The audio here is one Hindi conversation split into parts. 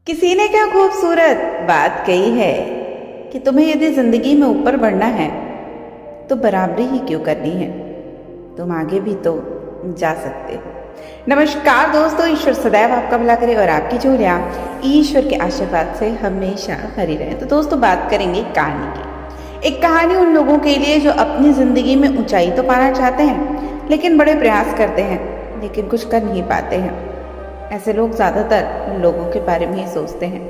किसी ने क्या खूबसूरत बात कही है कि तुम्हें यदि जिंदगी में ऊपर बढ़ना है तो बराबरी ही क्यों करनी है, तुम आगे भी तो जा सकते हो। नमस्कार दोस्तों, ईश्वर सदैव आपका भला करे और आपकी झोलियां ईश्वर के आशीर्वाद से हमेशा भरी रहे। तो दोस्तों, बात करेंगे कहानी की। एक कहानी उन लोगों के लिए जो अपनी जिंदगी में ऊंचाई तो पाना चाहते हैं लेकिन बड़े प्रयास करते हैं लेकिन कुछ कर नहीं पाते हैं। ऐसे लोग ज़्यादातर लोगों के बारे में ही सोचते हैं।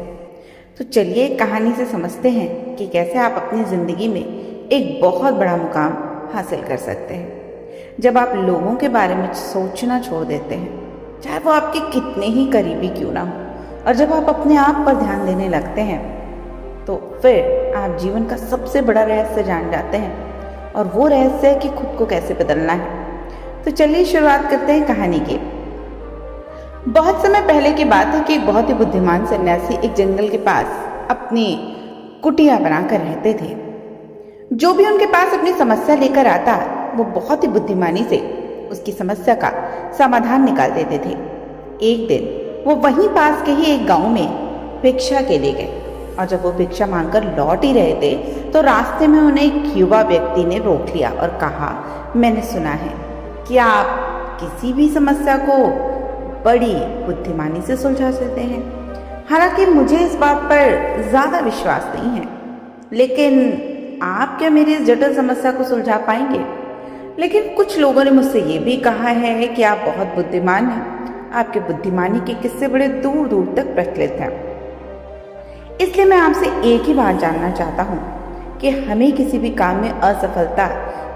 तो चलिए कहानी से समझते हैं कि कैसे आप अपनी ज़िंदगी में एक बहुत बड़ा मुकाम हासिल कर सकते हैं जब आप लोगों के बारे में सोचना छोड़ देते हैं, चाहे वो आपके कितने ही करीबी क्यों ना हो। और जब आप अपने आप पर ध्यान देने लगते हैं तो फिर आप जीवन का सबसे बड़ा रहस्य जान जाते हैं, और वो रहस्य है कि खुद को कैसे बदलना है। तो चलिए शुरुआत करते हैं कहानी की। बहुत समय पहले की बात है कि एक बहुत ही बुद्धिमान सन्यासी एक जंगल के पास अपनी कुटिया बनाकर रहते थे। जो भी उनके पास अपनी समस्या लेकर आता वो बहुत ही बुद्धिमानी से उसकी समस्या का समाधान निकाल देते थे। एक दिन वो वहीं पास के ही एक गांव में भिक्षा के लिए गए, और जब वो भिक्षा मांगकर लौट ही रहे थे तो रास्ते में उन्हें एक युवा व्यक्ति ने रोक लिया और कहा, मैंने सुना है कि आप किसी भी समस्या को बड़ी बुद्धिमानी से सुलझा सकते हैं। हालांकि मुझे इस बात पर ज़्यादा विश्वास नहीं है, लेकिन आप क्या मेरी इस जटिल समस्या को सुलझा पाएंगे? लेकिन कुछ लोगों ने मुझसे ये भी कहा है कि आप बहुत बुद्धिमान हैं, आपके बुद्धिमानी के किस्से बड़े दूर दूर तक प्रचलित हैं। इसलिए मैं आपसे एक ही बात जानना चाहता हूँ कि हमें किसी भी काम में असफलता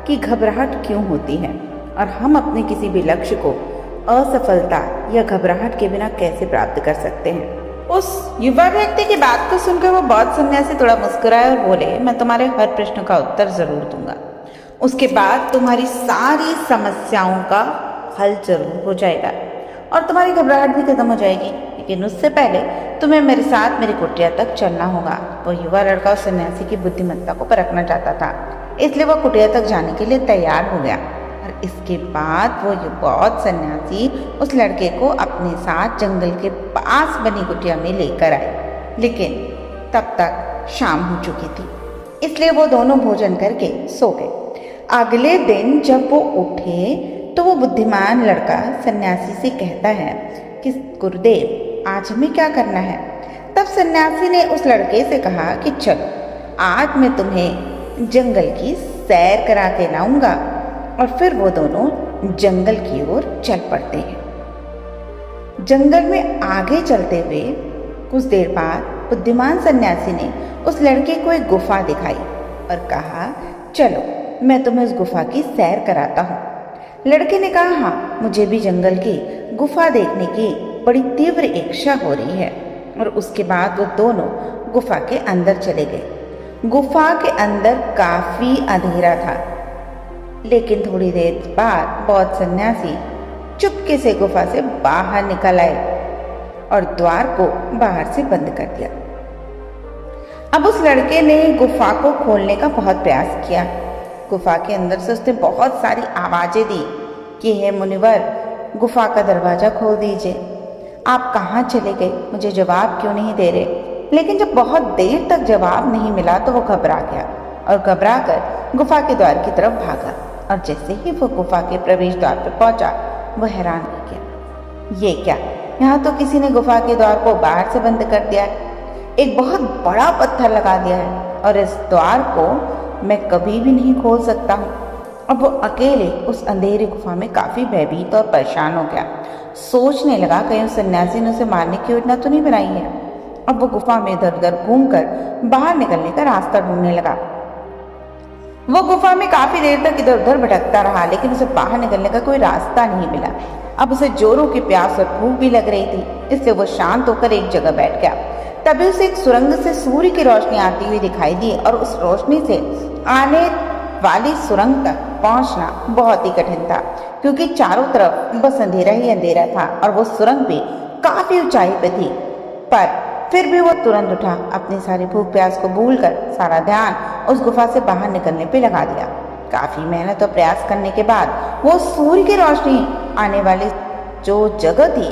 की घबराहट क्यों होती है, और हम अपने किसी भी लक्ष्य को असफलता या घबराहट के बिना कैसे प्राप्त कर सकते हैं। उस युवा व्यक्ति की बात को सुनकर वो बौद्ध सन्यासी थोड़ा मुस्कुराए और बोले, मैं तुम्हारे हर प्रश्न का उत्तर जरूर दूंगा। उसके बाद तुम्हारी सारी समस्याओं का हल जरूर हो जाएगा और तुम्हारी घबराहट भी खत्म हो जाएगी, लेकिन उससे पहले तुम्हें मेरे साथ मेरी कुटिया तक चलना होगा। वो युवा लड़का उस सन्यासी की बुद्धिमत्ता को परखना चाहता था, इसलिए वह कुटिया तक जाने के लिए तैयार हो गया। और इसके बाद वो बौद्ध सन्यासी उस लड़के को अपने साथ जंगल के पास बनी कुटिया में लेकर आए, लेकिन तब तक शाम हो चुकी थी, इसलिए वो दोनों भोजन करके सो गए। अगले दिन जब वो उठे तो वो बुद्धिमान लड़का सन्यासी से कहता है कि गुरुदेव, आज हमें क्या करना है? तब सन्यासी ने उस लड़के से कहा कि चल, आज मैं तुम्हें जंगल की सैर करा के लाऊंगा। और फिर वो दोनों जंगल की ओर चल पड़ते हैं। जंगल में आगे चलते हुए कुछ देर बाद बुद्धिमान सन्यासी ने उस लड़के को एक गुफा दिखाई और कहा, चलो मैं तुम्हें उस गुफा की सैर कराता हूँ। लड़के ने कहा, हाँ, मुझे भी जंगल की गुफा देखने की बड़ी तीव्र इच्छा हो रही है। और उसके बाद वो दोनों गुफा के अंदर चले गए। गुफा के अंदर काफी अंधेरा था, लेकिन थोड़ी देर बाद बौद्ध सन्यासी चुपके से गुफा से बाहर निकल आए और द्वार को बाहर से बंद कर दिया। अब उस लड़के ने गुफा को खोलने का बहुत प्रयास किया। गुफा के अंदर से उसने बहुत सारी आवाजें दी कि हे मुनिवर, गुफा का दरवाजा खोल दीजिए, आप कहाँ चले गए, मुझे जवाब क्यों नहीं दे रहे? लेकिन जब बहुत देर तक जवाब नहीं मिला तो वो घबरा गया और घबरा कर गुफा के द्वार की तरफ भागा। और जैसे ही वो गुफा के प्रवेश द्वार पर पहुंचा, वो हैरान हो गया, ये क्या, यहाँ तो किसी ने गुफा के द्वार को बाहर से बंद कर दिया है, एक बहुत बड़ा पत्थर लगा दिया है और इस द्वार को मैं कभी भी नहीं खोल सकता हूँ। अब वो अकेले उस अंधेरी गुफा में काफी भयभीत और परेशान हो गया। सोचने लगा, कहीं उस सन्यासी ने उसे मारने की योजना तो नहीं बनाई है। अब वो गुफा में इधर उधर घूमकर बाहर निकलने का रास्ता ढूंढने लगा। वो गुफा में काफी देर तक इधर उधर भटकता रहा, लेकिन उसे बाहर निकलने का कोई रास्ता नहीं मिला। अब उसे जोरों की प्यास और भूख भी लग रही थी, इसलिए वो शांत होकर एक जगह बैठ गया। तभी उसे एक सुरंग से सूर्य की रोशनी आती हुई दिखाई दी, और उस रोशनी से आने वाली सुरंग तक पहुंचना बहुत ही कठिन था, क्योंकि चारों तरफ बस अंधेरा ही अंधेरा था और वो सुरंग भी काफी ऊंचाई पे थी। पर फिर भी वो तुरंत उठा, अपनी सारी भूख प्यास को भूलकर सारा ध्यान उस गुफा से बाहर निकलने पे लगा दिया। काफी मेहनत और प्रयास करने के बाद वो सूर्य की रोशनी आने वाली जो जगह थी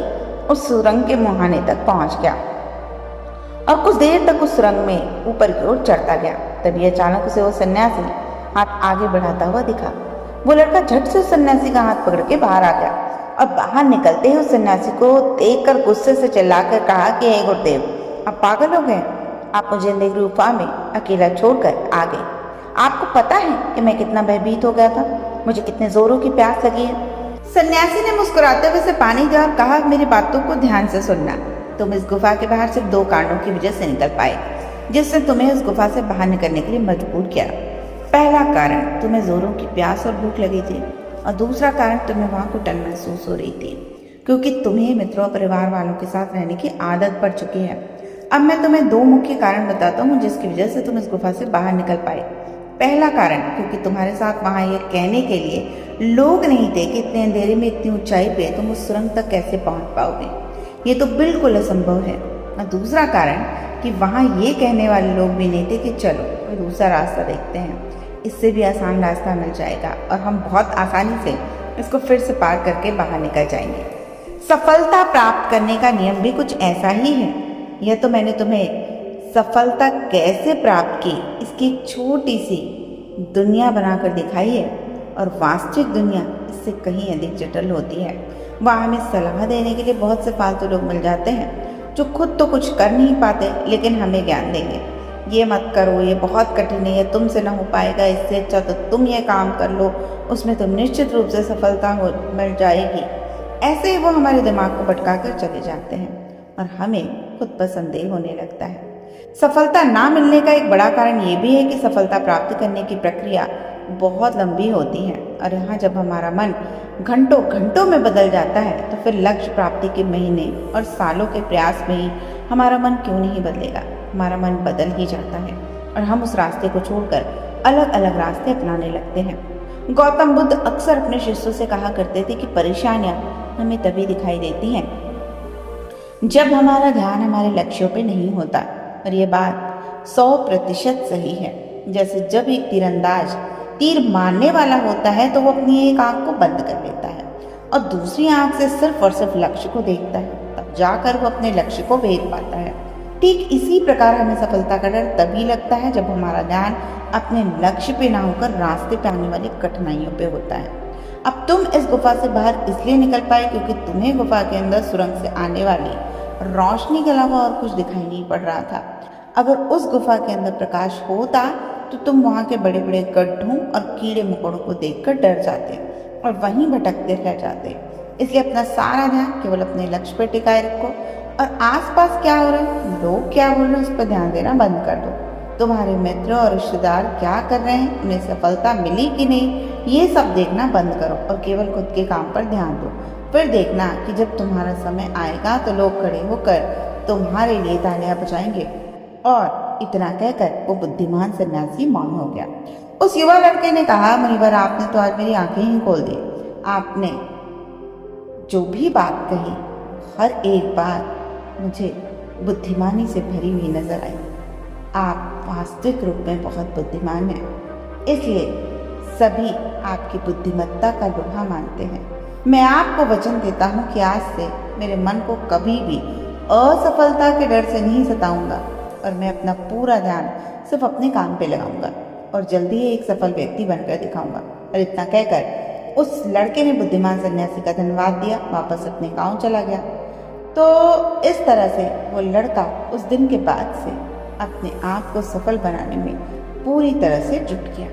उस सुरंग के मुहाने तक पहुंच गया। और कुछ देर तक उस सुरंग में ऊपर की ओर चढ़ता गया। तभी अचानक उसे वो सन्यासी हाथ आगे बढ़ाता हुआ दिखा। वो लड़का झट से उस सन्यासी का हाथ पकड़ के बाहर आ गया और बाहर निकलते ही उस सन्यासी को देखकर गुस्से से चिल्लाकर कहा कि हे गुरुदेव, आप पागल हो गए? आप मुझे अंधेरी गुफा में अकेला छोड़कर आ गए। आपको पता है कि मैं कितना भयभीत हो गया था, मुझे कितने जोरों की प्यास लगी है। सन्यासी ने मुस्कुराते हुए उसे पानी दिया और कहा, मेरी बातों को ध्यान से सुनना। तुम इस गुफा के बाहर सिर्फ 2 कारणों की वजह से निकल पाए जिससे तुम्हें उस गुफा से बाहर निकलने के लिए मजबूर किया। पहला कारण, तुम्हें जोरों की प्यास और भूख लगी थी, और दूसरा कारण, तुम्हें वहां घुटन महसूस हो रही थी क्योंकि तुम्हें मित्रों परिवार वालों के साथ रहने की आदत पड़ चुकी है। अब मैं तुम्हें 2 मुख्य कारण बताता हूँ जिसकी वजह से तुम इस गुफा से बाहर निकल पाए। पहला कारण, क्योंकि तुम्हारे साथ वहां यह कहने के लिए लोग नहीं थे कि इतने अंधेरे में इतनी ऊंचाई पे तुम उस सुरंग तक कैसे पहुंच पाओगे, ये तो बिल्कुल असंभव है। और दूसरा कारण कि वहां ये कहने वाले लोग भी नहीं थे कि चलो कोई दूसरा रास्ता देखते हैं, इससे भी आसान रास्ता मिल जाएगा और हम बहुत आसानी से इसको फिर से पार करके बाहर निकल जाएंगे। सफलता प्राप्त करने का नियम भी कुछ ऐसा ही है। यह तो मैंने तुम्हें सफलता कैसे प्राप्त की इसकी एक छोटी सी दुनिया बनाकर दिखाई है, और वास्तविक दुनिया इससे कहीं अधिक जटिल होती है। वहाँ हमें सलाह देने के लिए बहुत से फालतू लोग मिल जाते हैं जो खुद तो कुछ कर नहीं पाते लेकिन हमें ज्ञान देंगे, ये मत करो, ये बहुत कठिन है, ये तुमसे ना हो पाएगा, इससे अच्छा तो तुम ये काम कर लो, उसमें तुम निश्चित रूप से सफलता मिल जाएगी। ऐसे ही वो हमारे दिमाग को भटका कर चले जाते हैं और हमें खुद पर संदेह होने लगता है। सफलता ना मिलने का एक बड़ा कारण ये भी है कि सफलता प्राप्त करने की प्रक्रिया बहुत लंबी होती है, और यहाँ जब हमारा मन घंटों घंटों में बदल जाता है तो फिर लक्ष्य प्राप्ति के महीने और सालों के प्रयास में ही हमारा मन क्यों नहीं बदलेगा। हमारा मन बदल ही जाता है और हम उस रास्ते को छोड़कर अलग अलग रास्ते अपनाने लगते हैं। गौतम बुद्ध अक्सर अपने शिष्यों से कहा करते थे कि परेशानियां हमें तभी दिखाई देती हैं जब हमारा ध्यान हमारे लक्ष्यों पे नहीं होता, और ये बात 100% सही है। जैसे जब एक तीरंदाज तीर मारने वाला होता है तो वो अपनी एक आंख को बंद कर लेता है और दूसरी आंख से सिर्फ और सिर्फ लक्ष्य को देखता है, तब जाकर वो अपने लक्ष्य को भेद पाता है। ठीक इसी प्रकार हमें सफलता का डर तभी लगता है जब हमारा ध्यान अपने लक्ष्य पे ना होकर रास्ते पे आने वाली कठिनाइयों पे होता है। अब तुम इस गुफा से बाहर इसलिए निकल पाए क्योंकि तुम्हें गुफा के अंदर सुरंग से आने वाली रोशनी के अलावा और कुछ दिखाई नहीं पड़ रहा था। अगर उस गुफा के अंदर प्रकाश होता तो तुम वहाँ के बड़े बड़े गड्ढों और कीड़े मकोड़ों को देखकर डर जाते और वहीं भटकते रह जाते। इसलिए अपना सारा ध्यान केवल अपने लक्ष्य पर टिकाए रखो और आसपास क्या हो रहा है, लोग क्या बोल रहे हैं, उस पर ध्यान देना बंद कर दो। तुम्हारे मित्र और रिश्तेदार क्या कर रहे हैं, उन्हें सफलता मिली कि नहीं, ये सब देखना बंद करो और केवल खुद के काम पर ध्यान दो। फिर देखना कि जब तुम्हारा समय आएगा तो लोग खड़े होकर तुम्हारे लिए तालियां बजाएंगे। और इतना कहकर वो बुद्धिमान सन्यासी मौन हो गया। उस युवा लड़के ने कहा, मुनिवर, आपने तो आज मेरी आंखें ही खोल दी। आपने जो भी बात कही हर एक बात मुझे बुद्धिमानी से भरी हुई नजर आई। आप वास्तविक रूप में बहुत बुद्धिमान हैं, इसलिए सभी आपकी बुद्धिमत्ता का लोहा मानते हैं। मैं आपको वचन देता हूँ कि आज से मेरे मन को कभी भी असफलता के डर से नहीं सताऊंगा और मैं अपना पूरा ध्यान सिर्फ अपने काम पे लगाऊंगा और जल्दी ही एक सफल व्यक्ति बनकर दिखाऊंगा। और इतना कहकर उस लड़के ने बुद्धिमान सन्यासी का धन्यवाद दिया, वापस अपने गांव चला गया। तो इस तरह से वो लड़का उस दिन के बाद से अपने आप को सफल बनाने में पूरी तरह से जुट गया।